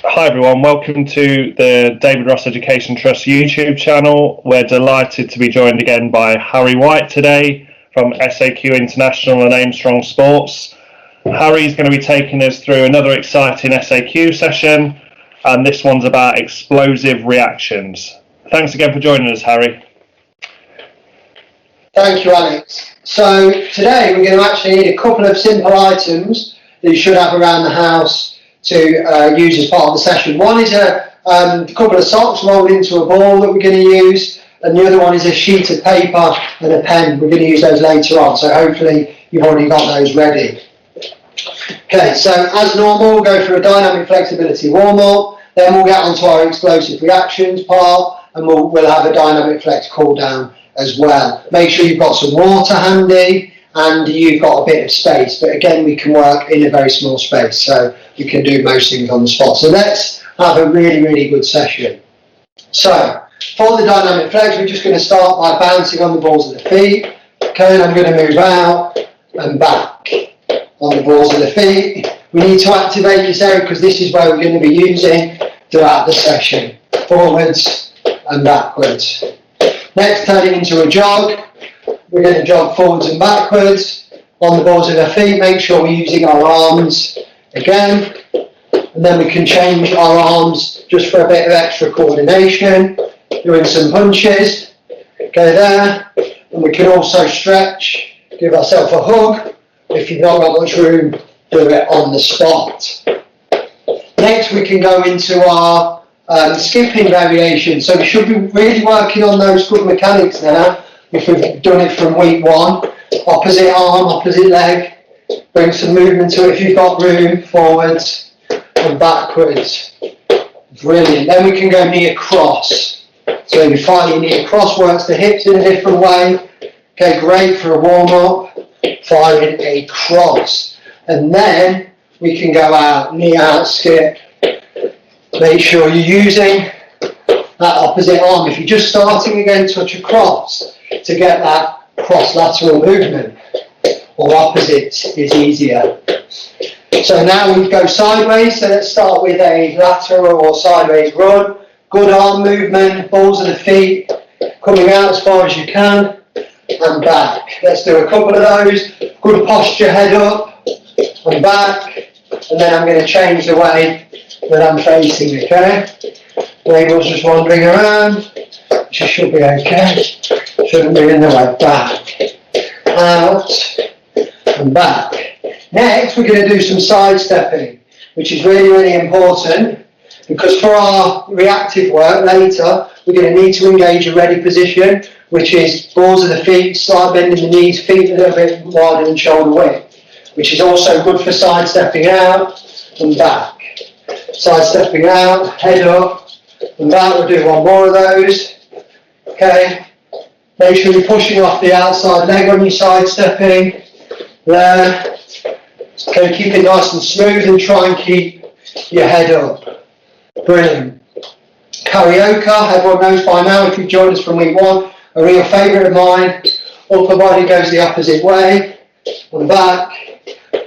Hi everyone, welcome to the David Ross Education Trust YouTube channel. We're delighted to be joined again by Harry White today from SAQ International and Aimstrong Sports. Harry's going to be taking us through another exciting SAQ session, and this one's about explosive reactions. Thanks again for joining us, Harry. Thank you, Alex. So today we're going to actually need a couple of simple items that you should have around the house to use as part of the session. One is a couple of socks rolled into a ball that we're going to use, and the other one is a sheet of paper and a pen. We're going to use those later on, so hopefully you've already got those ready. Okay, so as normal, we'll go through a dynamic flexibility warm-up, then we'll get onto our explosive reactions part, and we'll have a dynamic flex cool-down as well. Make sure you've got some water handy and you've got a bit of space, but again we can work in a very small space, so we can do most things on the spot. So let's have a really good session. So for the dynamic flex, we're just going to start by bouncing on the balls of the feet. Okay, and I'm going to move out and back on the balls of the feet. We need to activate this area because this is where we're going to be using throughout the session, forwards and backwards. Next, turning into a jog. We're going to jog forwards and backwards on the balls of our feet. Make sure we're using our arms again. And then we can change our arms just for a bit of extra coordination. Doing some punches. Go there. And we can also stretch. Give ourselves a hug. If you've not got much room, do it on the spot. Next, we can go into our skipping variation. So we should be really working on those good mechanics now. If we've done it from week one, opposite arm, opposite leg, bring some movement to it if you've got room, forwards and backwards. Brilliant. Then we can go knee across. So you find your knee across works the hips in a different way. Okay, great for a warm-up, firing a cross. And then we can go out, knee out, skip. Make sure you're using that opposite arm. If you're just starting again, touch across to get that cross-lateral movement, or opposite is easier. So now we go sideways, so let's start with a lateral or sideways run. Good arm movement, balls of the feet, coming out as far as you can, and back. Let's do a couple of those. Good posture, head up, and back, and then I'm going to change the way that I'm facing, okay? Label's just wandering around, which should be okay. Shouldn't be in the way. Back, out, and back. Next, we're going to do some side stepping, which is really important, because for our reactive work later, we're going to need to engage a ready position, which is balls of the feet, slight bend in the knees, feet a little bit wider than shoulder width, which is also good for side stepping out and back. Side stepping out, head up, and back. We'll do one more of those. Okay. Make sure you're pushing off the outside leg on your side stepping. There. Okay, keep it nice and smooth and try and keep your head up. Brilliant. Karaoke, everyone knows by now if you've joined us from week one, a real favourite of mine. Upper body goes the opposite way. And back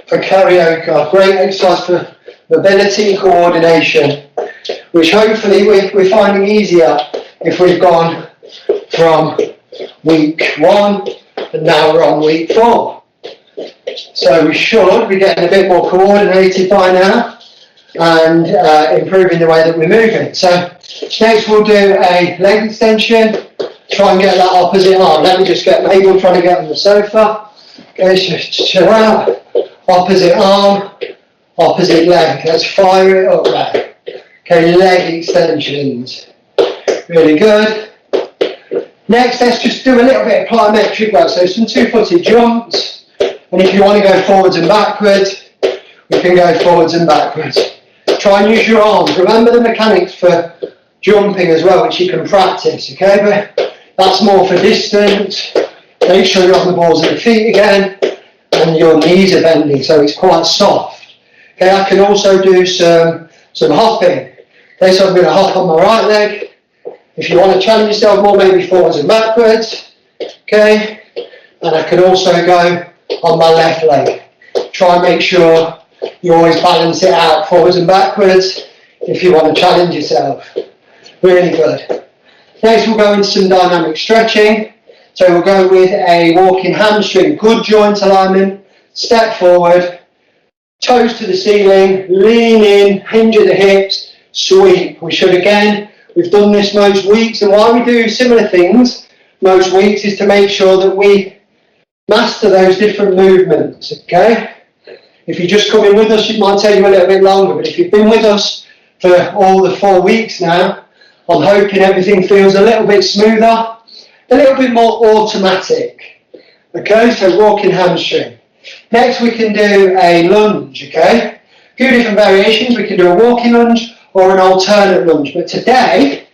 for karaoke. Great exercise for mobility and coordination, which hopefully we're finding easier if we've gone from week one and now we're on week 4. So we should be getting a bit more coordinated by now and improving the way that we're moving. So next we'll do a leg extension, try and get that opposite arm. Let me just get Mabel trying to get on the sofa. Okay, chill out, opposite arm, opposite leg. Let's fire it up there. Okay, leg extensions. Really good. Next, let's just do a little bit of plyometric work. So some 2-footed jumps. And if you want to go forwards and backwards, we can go forwards and backwards. Try and use your arms. Remember the mechanics for jumping as well, which you can practice, okay? But that's more for distance. Make sure you're on the balls of the feet again, and your knees are bending, so it's quite soft. Okay, I can also do some hopping. Okay, so I'm going to hop on my right leg. If you want to challenge yourself more, maybe forwards and backwards. Okay, and I can also go on my left leg. Try and make sure you always balance it out forwards and backwards. if you want to challenge yourself. Really good. Next we'll go into some dynamic stretching. So we'll go with a walking hamstring, good joint alignment, step forward, toes to the ceiling, lean in, hinge at the hips, sweep. We've done this most weeks, and why we do similar things most weeks is to make sure that we master those different movements, okay? If you're just coming with us, it might take you a little bit longer, but if you've been with us for all the 4 weeks now, I'm hoping everything feels a little bit smoother, a little bit more automatic. Okay, so walking hamstring. Next we can do a lunge, okay? A few different variations. We can do a walking lunge or an alternate lunge. But today,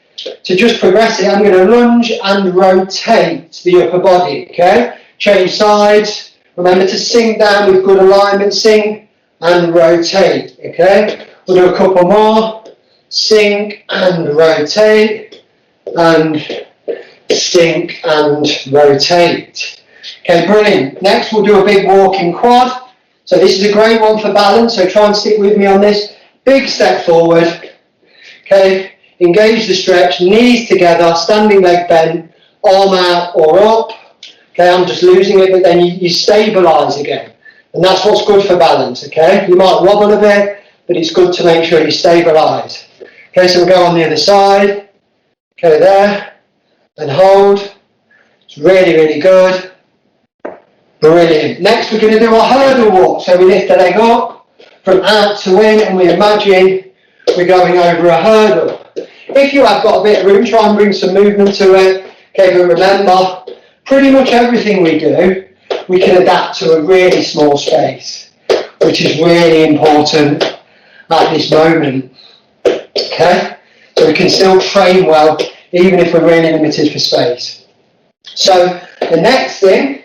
to just progress it, I'm going to lunge and rotate the upper body, okay? Change sides. Remember to sink down with good alignment. Sink and rotate, okay? We'll do a couple more. Sink and rotate. And sink and rotate. Okay, brilliant. Next we'll do a big walking quad. So this is a great one for balance, so try and stick with me on this. Big step forward. Okay, engage the stretch, knees together, standing leg bent, arm out or up. Okay, I'm just losing it, but then you stabilise again. And that's what's good for balance, okay? You might wobble a bit, but it's good to make sure you stabilise. Okay, so we'll go on the other side. Okay, there. And hold. It's really, really good. Brilliant. Next we're going to do a hurdle walk. So we lift the leg up from out to in and we imagine we're going over a hurdle. If you have got a bit of room, try and bring some movement to it. Okay, but remember, pretty much everything we do, we can adapt to a really small space, which is really important at this moment. Okay, so we can still train well even if we're really limited for space. So the next thing,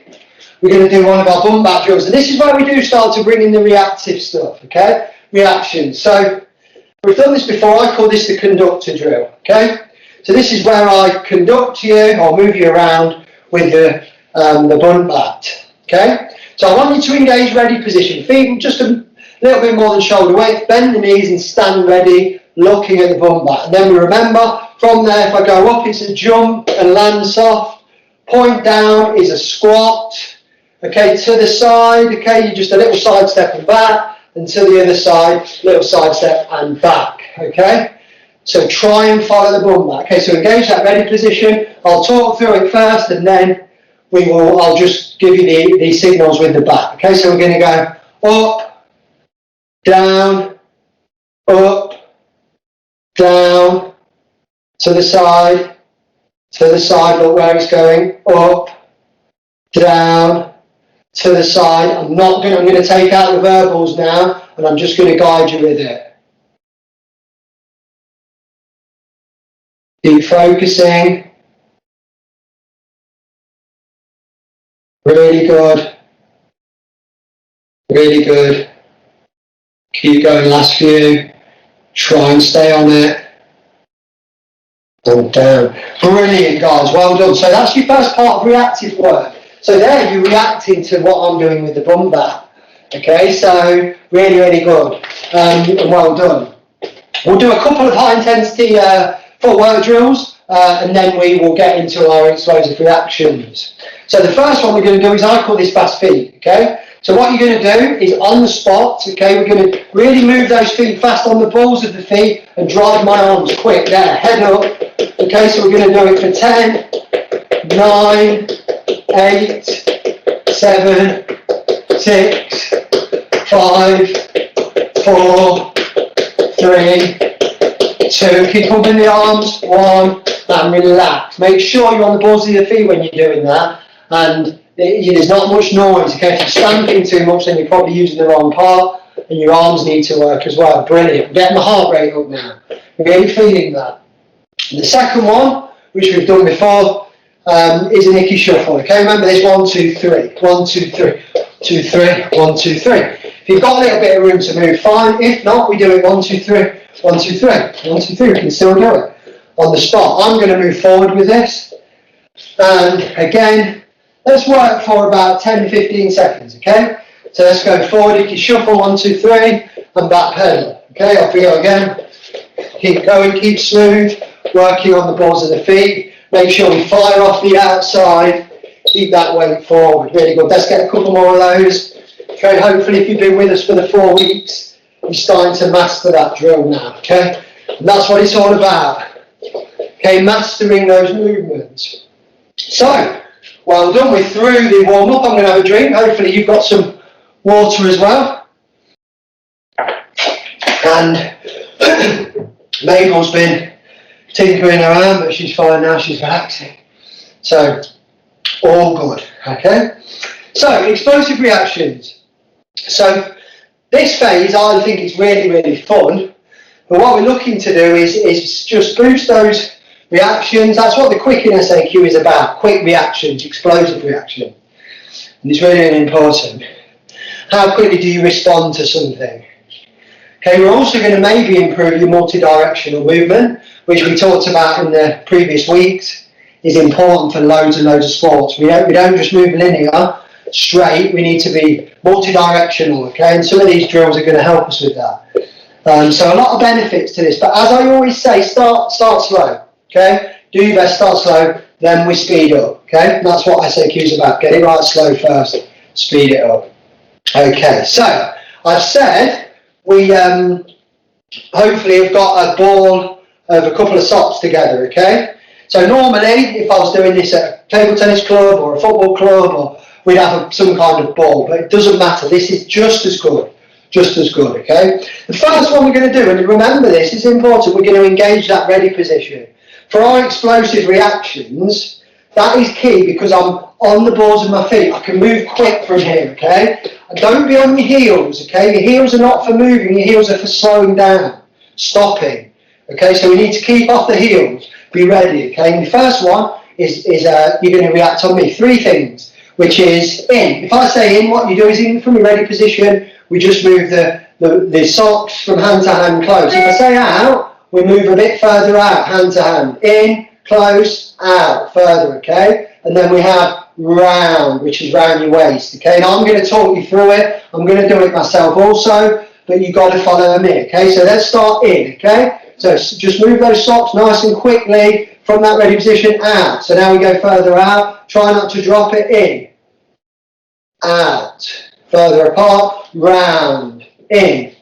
we're going to do one of our bum back drills. And this is where we do start to bring in the reactive stuff, okay? Reactions. So we've done this before. I call this the conductor drill, okay? So this is where I conduct you or move you around with the bum bat, okay? So I want you to engage ready position. Feet just a little bit more than shoulder width. Bend the knees and stand ready, looking at the bum bat. And then we remember, from there, if I go up, it's a jump and land soft. Point down is a squat. Okay, to the side, okay, you just a little side step and back, and to the other side, little side step and back, okay? So try and follow the bum back. Okay, so engage that ready position. I'll talk through it first, and then I'll just give you the signals with the back. Okay, so we're going to go up, down, to the side, look where it's going, up, down, to the side. I'm going to take out the verbals now, and I'm just going to guide you with it. Keep focusing. Really good. Really good. Keep going, last few. Try and stay on it. And down. Brilliant, guys. Well done. So that's your first part of reactive work. So there you're reacting to what I'm doing with the bum bat. Okay, so really, really good. And well done. We'll do a couple of high intensity footwork drills and then we will get into our explosive reactions. So the first one we're going to do is, I call this fast feet. Okay, so what you're going to do is on the spot, okay, we're going to really move those feet fast on the balls of the feet and drive my arms quick there, head up. Okay, so we're going to do it for 10, 9, 8, 7, 6, 5, 4, 3, 2. Keep moving the arms. 1, and relax. Make sure you're on the balls of your feet when you're doing that, and there's not much noise. Okay, if you're stamping too much, then you're probably using the wrong part, and your arms need to work as well. Brilliant. Getting the heart rate up now. Really feeling that. And the second one, which we've done before, is an Icky Shuffle. Okay, remember this: 1, 2, 3, 1, 2, 3, 2, 3, 1, 2, 3. If you've got a little bit of room to move, fine. If not, we do it 1, 2, 3, 1, 2, 3, 1, 2, 3. We can still do it on the spot. I'm going to move forward with this, and again, let's work for about 10 to 15 seconds. Okay, so let's go forward. Icky Shuffle, 1, 2, 3, and back pedal. Okay, off we go again. Keep going, keep smooth, working on the balls of the feet. Make sure we fire off the outside. Keep that weight forward, really good. Let's get a couple more of those. Okay, hopefully if you've been with us for the 4 weeks, you're starting to master that drill now, okay? And that's what it's all about. Okay, mastering those movements. So, well done, we're through the warm-up. I'm going to have a drink. Hopefully you've got some water as well. And Mabel's been tinkering around, but she's fine now, she's relaxing. So, all good, okay? So, explosive reactions. So, this phase, I think is really, really fun. But what we're looking to do is just boost those reactions. That's what the quick in SAQ is about. Quick reactions, explosive reaction. And it's really, really important. How quickly do you respond to something? Okay, we're also going to maybe improve your multi-directional movement, which we talked about in the previous weeks, is important for loads and loads of sports. We don't just move linear, straight, we need to be multi-directional, okay? And some of these drills are going to help us with that. So a lot of benefits to this, but as I always say, start slow, okay? Do your best, start slow, then we speed up, okay? And that's what SAQ is about. Get it right slow first, speed it up. Okay, so I've said we hopefully have got a ball of a couple of socks together, okay? So normally, if I was doing this at a table tennis club or a football club, we'd have some kind of ball, but it doesn't matter. This is just as good, okay? The first one we're going to do, and remember this, it's important, we're going to engage that ready position. For our explosive reactions, that is key because I'm on the balls of my feet. I can move quick from here, okay? And don't be on your heels, okay? Your heels are not for moving, your heels are for slowing down, stopping, okay? So we need to keep off the heels, be ready, okay? And the first one is you're going to react on me. 3 things, which is in. If I say in, what you do is in from a ready position, we just move the socks from hand to hand close. If I say out, we move a bit further out, hand to hand. In, close, out, further, okay? And then we have round, which is round your waist, okay? Now I'm going to talk you through it. I'm going to do it myself also, but you've got to follow me, okay? So let's start in, okay? So just move those socks nice and quickly from that ready position out. So now we go further out. Try not to drop it in. Out. Further apart. Round. In.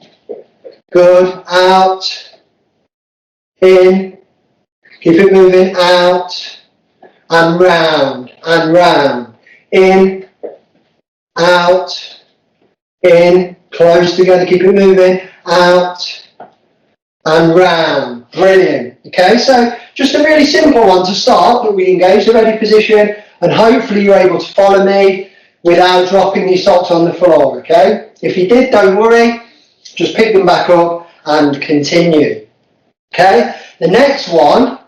Good. Out. In. Keep it moving. Out. And round. And round. In. Out. In. Close together. Keep it moving. Out. And round. Brilliant. Okay, so just a really simple one to start, but we engage the ready position and hopefully you're able to follow me without dropping your socks on the floor, okay? If you did, don't worry, just pick them back up and continue. Okay, the next one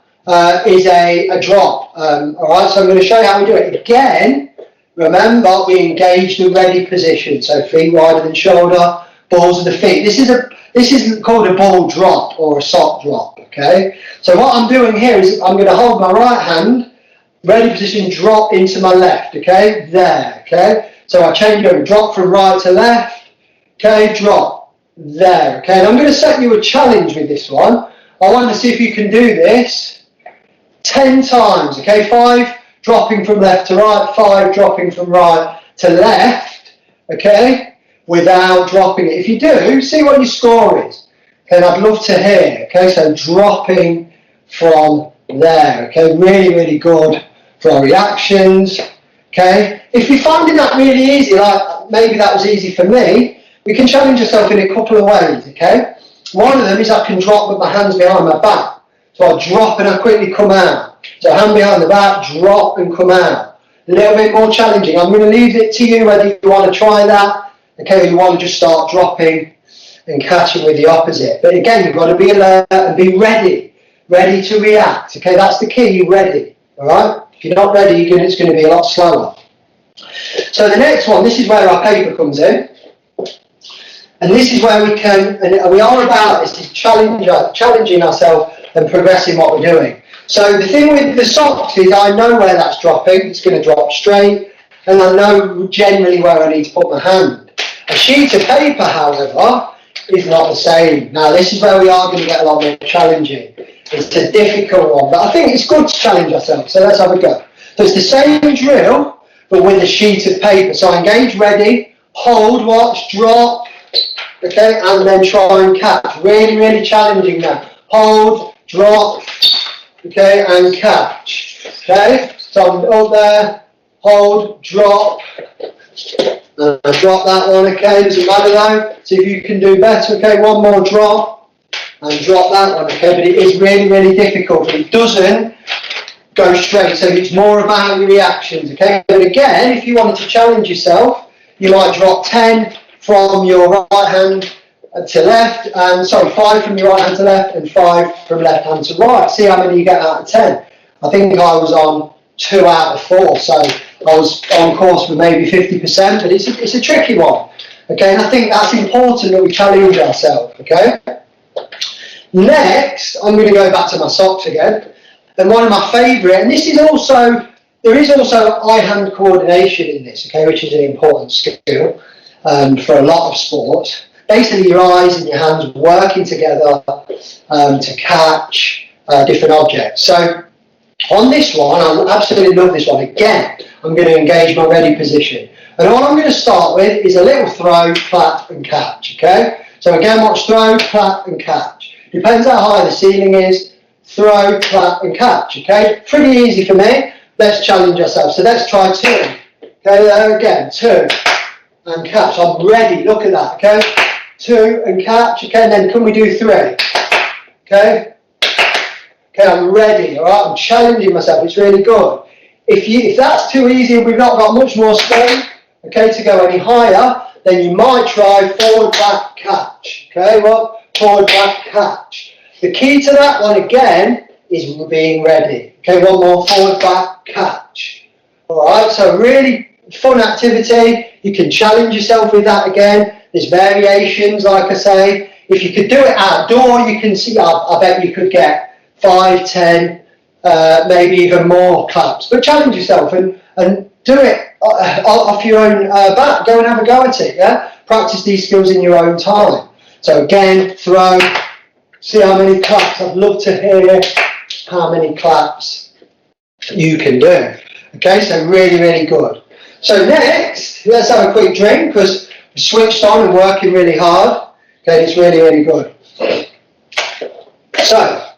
is a drop. Alright, so I'm going to show you how we do it. Again, remember we engage the ready position, so feet wider than shoulder, balls of the feet. This is called a ball drop or a sock drop, okay? So what I'm doing here is I'm going to hold my right hand, ready position, drop into my left, okay? There, okay? So I change over, drop from right to left, okay? Drop, there, okay? And I'm going to set you a challenge with this one. I want to see if you can do this 10 times, okay? 5 dropping from left to right, 5 dropping from right to left, okay? Without dropping it. If you do, see what your score is. Okay, and I'd love to hear. Okay, so dropping from there. Okay, really, really good for our reactions. Okay, if you're finding that really easy, like maybe that was easy for me, we can challenge yourself in a couple of ways. Okay, one of them is I can drop with my hands behind my back. So I drop and I quickly come out. So hand behind the back, drop and come out. A little bit more challenging. I'm going to leave it to you whether you want to try that. Okay, you want to just start dropping and catching with the opposite. But again, you've got to be alert and be ready to react. Okay, that's the key, you're ready. All right? If you're not ready, it's going to be a lot slower. So the next one, this is where our paper comes in. And this is where we can, and we are about this, is challenging ourselves and progressing what we're doing. So the thing with the socks is I know where that's dropping. It's going to drop straight. And I know generally where I need to put my hand. A sheet of paper, however, is not the same. Now, this is where we are going to get a lot more challenging. It's a difficult one, but I think it's good to challenge ourselves. So let's have a go. So it's the same drill, but with a sheet of paper. So engage, ready, hold, watch, drop, okay, and then try and catch. Really, really challenging now. Hold, drop, okay, and catch. Okay, so I'm up there, hold, drop, drop that one, okay, doesn't matter though. See if you can do better, okay, one more drop, and drop that one, okay, but it is really, really difficult, but it doesn't go straight, so it's more about your reactions, okay. But again, if you wanted to challenge yourself, you might drop 10 from your right hand to left, and sorry, 5 from your right hand to left, and 5 from left hand to right. See how many you get out of 10. I think I was on 2 out of 4, so I was on course for maybe 50%, but it's a tricky one, okay, and I think that's important that we challenge ourselves, okay. Next, I'm going to go back to my socks again, and one of my favourite, and this is also, there is also eye-hand coordination in this, okay, which is an important skill for a lot of sports. Basically, your eyes and your hands working together to catch different objects. So, on this one, I absolutely love this one. Again, I'm going to engage my ready position. And all I'm going to start with is a little throw, clap, and catch, okay? So again, watch throw, clap, and catch. Depends how high the ceiling is, throw, clap, and catch, okay? Pretty easy for me. Let's challenge ourselves. So let's try 2. Okay, there again, 2, and catch. I'm ready, look at that, okay? 2, and catch, okay? And then can we do 3? Okay? Okay, I'm ready, all right? I'm challenging myself. It's really good. If that's too easy and we've not got much more space, okay, to go any higher, then you might try forward, back, catch. Okay, what? Forward, back, catch. The key to that one, again, is being ready. Okay, one more, forward, back, catch. All right, so really fun activity. You can challenge yourself with that again. There's variations, like I say. If you could do it outdoor, you can see, I bet you could get 5, 10, maybe even more claps. But challenge yourself and do it off your own back. Go and have a go at it, yeah? Practice these skills in your own time. So again, throw, see how many claps. I'd love to hear how many claps you can do. Okay, so really, really good. So next, let's have a quick drink because we switched on and working really hard. Okay, it's really, really good. So,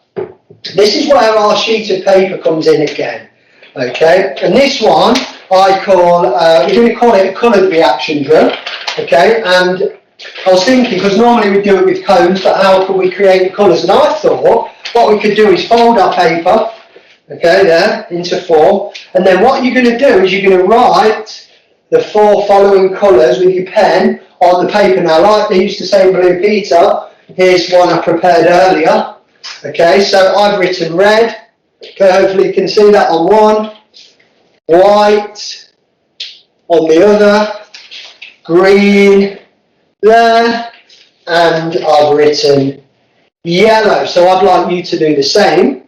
this is where our sheet of paper comes in again, okay? And this one I call, we're going to call it a coloured reaction drill, okay? And I was thinking, because normally we do it with cones, but how can we create the colours? And I thought what we could do is fold our paper, okay, there, into 4. And then what you're going to do is you're going to write the 4 following colours with your pen on the paper. Now, like they used to say in Blue Peter, here's one I prepared earlier. Okay, so I've written red. Okay, hopefully you can see that on one. White on the other. Green there. And I've written yellow. So I'd like you to do the same.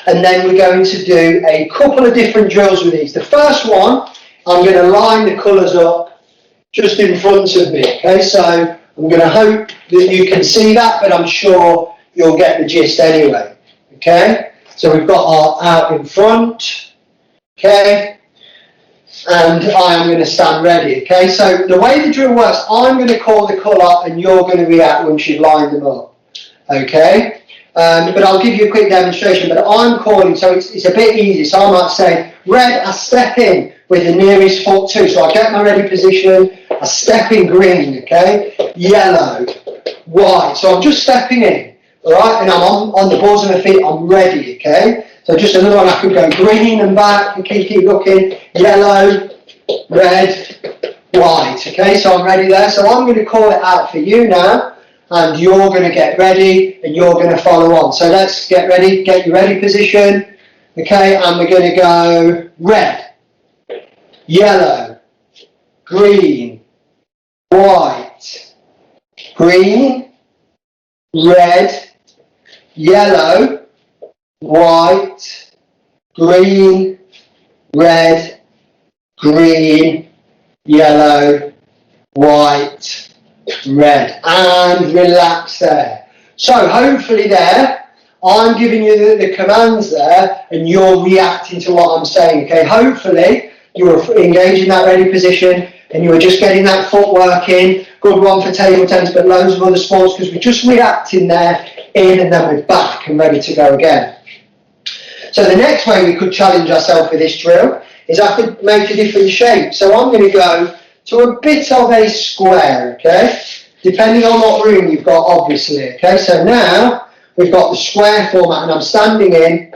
And then we're going to do a couple of different drills with these. The first one, I'm going to line the colours up just in front of me. Okay, so I'm going to hope that you can see that, but I'm sure you'll get the gist anyway, okay? So we've got our out in front, okay? And I am going to stand ready, okay? So the way the drill works, I'm going to call the colour and you're going to react once you've lined them up, okay? But I'll give you a quick demonstration, but I'm calling, so it's a bit easy. So I might say, red, I step in with the nearest foot too. So I get my ready position, I step in green, okay? Yellow, white, so I'm just stepping in. All right, and I'm on the balls of my feet, I'm ready, okay? So just another one, I could go green and back, and keep looking, yellow, red, white, okay? So I'm ready there. So I'm going to call it out for you now, and you're going to get ready, and you're going to follow on. So let's get ready, get your ready position, okay? And we're going to go red, yellow, green, white, green, red, yellow, white, green, red, green, yellow, white, red, and relax there. So hopefully there, I'm giving you the commands there, and you're reacting to what I'm saying, okay? Hopefully, you're engaging that ready position, and you're just getting that footwork in. Good one for table tennis, but loads of other sports, because we're just reacting there, in, and then we're back and ready to go again. So the next way we could challenge ourselves with this drill is I could make a different shape. So I'm going to go to a bit of a square, okay? Depending on what room you've got, obviously, okay? So now we've got the square format, and I'm standing in,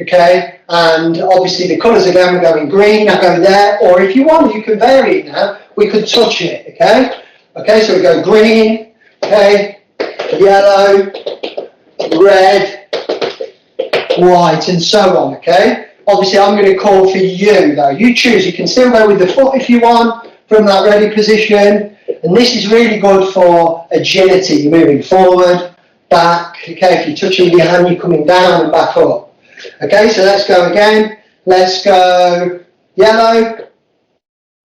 okay? And obviously the colours again, we're going green, I go there, or if you want, you can vary it now. We could touch it, okay? Okay, so we go green, okay, yellow, red, white, and so on, okay? Obviously, I'm going to call for you, though. You choose. You can still go with the foot if you want from that ready position. And this is really good for agility. You're moving forward, back, okay? If you're touching your hand, you're coming down and back up. Okay, so let's go again. Let's go yellow,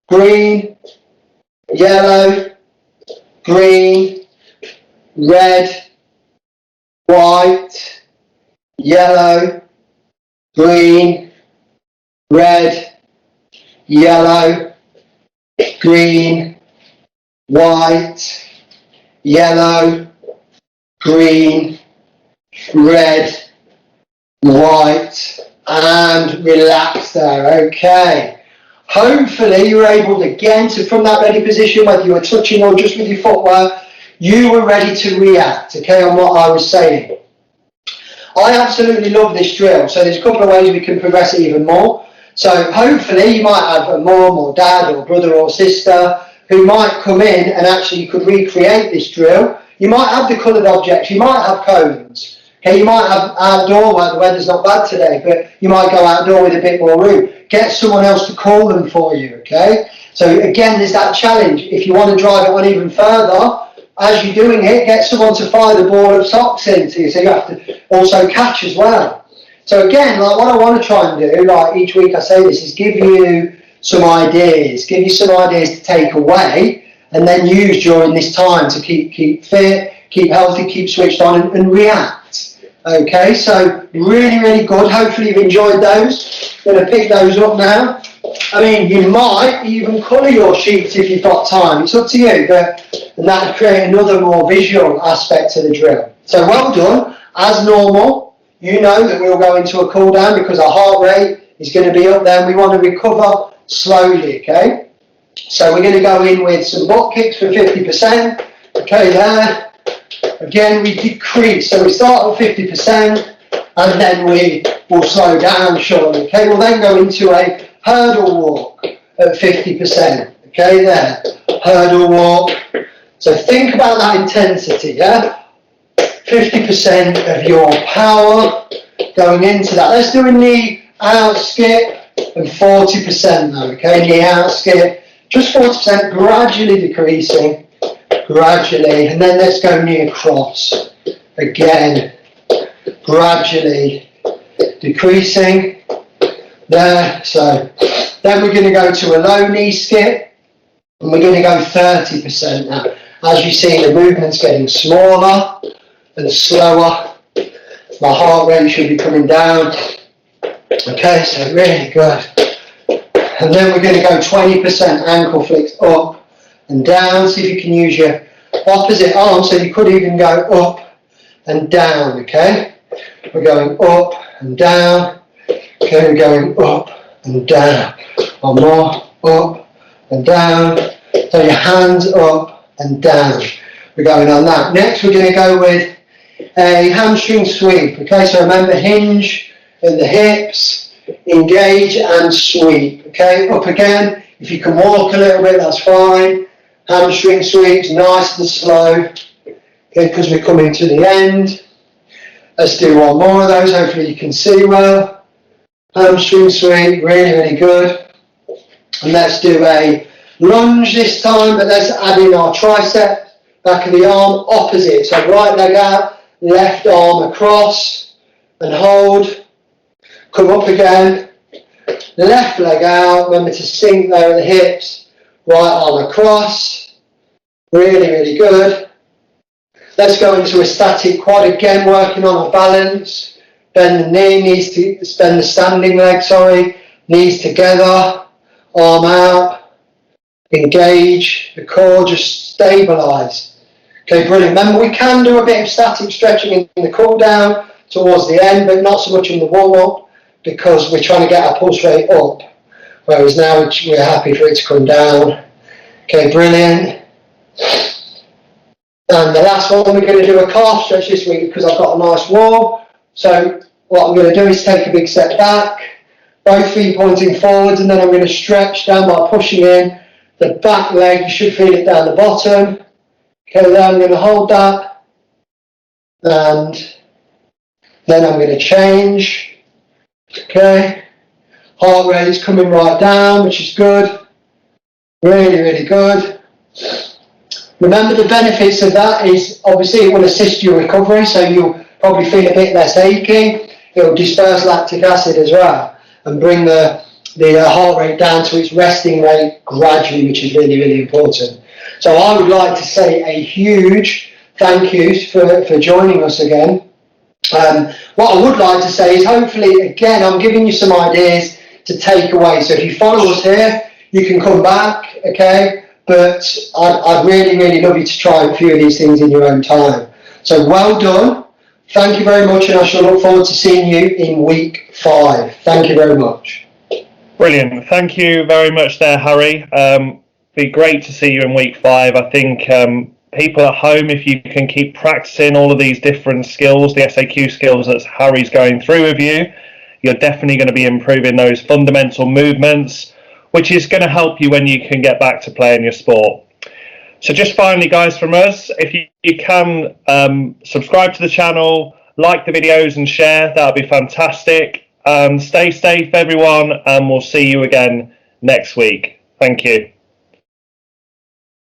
green, yellow, green, red, white, yellow, green, red, yellow, green, white, yellow, green, red, white, and relax there. Okay. Hopefully you're able to get from that ready position, whether you were touching or just with your footwork, you were ready to react, okay, on what I was saying. I absolutely love this drill, so there's a couple of ways we can progress it even more. So hopefully you might have a mum or dad or brother or sister who might come in and actually you could recreate this drill. You might have the coloured objects, you might have cones, okay, you might have outdoor where the weather's not bad today, but you might go outdoor with a bit more room. Get someone else to call them for you, okay? So again, there's that challenge. If you want to drive it on even further, as you're doing it, get someone to fire the ball of socks into you, so you have to also catch as well. So again, like what I want to try and do, like each week I say this, is give you some ideas to take away and then use during this time to keep fit, keep healthy, keep switched on and react. Okay, so really, really good. Hopefully you've enjoyed those. I'm going to pick those up now. I mean, you might even colour your sheets if you've got time. It's up to you, and that would create another more visual aspect to the drill. So well done. As normal, you know that we'll go into a cool down because our heart rate is going to be up there and we want to recover slowly, okay? So we're going to go in with some butt kicks for 50%, okay, there. Again, we decrease, so we start at 50% and then we will slow down shortly, okay? We'll then go into a hurdle walk at 50%, okay, there. Hurdle walk. So think about that intensity, yeah? 50% of your power going into that. Let's do a knee out skip and 40% though, okay? Knee out skip, just 40%, gradually decreasing, gradually, and then let's go knee across. Again, gradually decreasing, there. So then we're going to go to a low knee skip, and we're going to go 30% now. As you see, the movement's getting smaller and slower. My heart rate should be coming down. Okay, so really good. And then we're going to go 20% ankle flicks up and down. See if you can use your opposite arm, so you could even go up and down, okay? We're going up and down. Okay, we're going up and down. One more, up and down. So your hands up and down. We're going on that. Next, we're going to go with a hamstring sweep. Okay, so remember, hinge at the hips, engage and sweep. Okay, up again. If you can walk a little bit, that's fine. Hamstring sweeps, nice and slow. Okay, because we're coming to the end. Let's do one more of those. Hopefully you can see well. Hamstring sweep, really, really good. And let's do a lunge this time, but let's add in our tricep, back of the arm, opposite. So right leg out, left arm across, and hold. Come up again. Left leg out, remember to sink there at the hips. Right arm across, Really, really good. Let's go into a static quad again, working on our balance. Bend the knee, bend the standing leg, knees together, arm out, engage the core, just stabilise. Okay, brilliant. Remember, we can do a bit of static stretching in the cool down towards the end, but not so much in the warm up because we're trying to get our pulse rate up. Whereas now we're happy for it to come down. Okay, brilliant. And the last one, we're going to do a calf stretch this week because I've got a nice wall. So what I'm going to do is take a big step back, both feet pointing forwards, and then I'm going to stretch down by pushing in the back leg. You should feel it down the bottom. Okay, then I'm going to hold that, and then I'm going to change. Okay, heart rate is coming right down, which is good. Really, really good. Remember, the benefits of that is obviously it will assist your recovery, so you'll probably feel a bit less aching. It will disperse lactic acid as well and bring the heart rate down to its resting rate gradually, which is really, really important. So I would like to say a huge thank you for joining us again. What I would like to say is hopefully, again, I'm giving you some ideas to take away. So if you follow us here, you can come back, okay? But I'd really, really love you to try a few of these things in your own time. So well done. Thank you very much, and I shall look forward to seeing you in week 5. Thank you very much. Brilliant. Thank you very much there, Harry. Be great to see you in week 5. I think people at home, if you can keep practicing all of these different skills, the SAQ skills that Harry's going through with you, you're definitely going to be improving those fundamental movements, which is going to help you when you can get back to playing your sport. So just finally, guys, from us, if you can subscribe to the channel, like the videos and share, that would be fantastic. Stay safe, everyone, and we'll see you again next week. Thank you.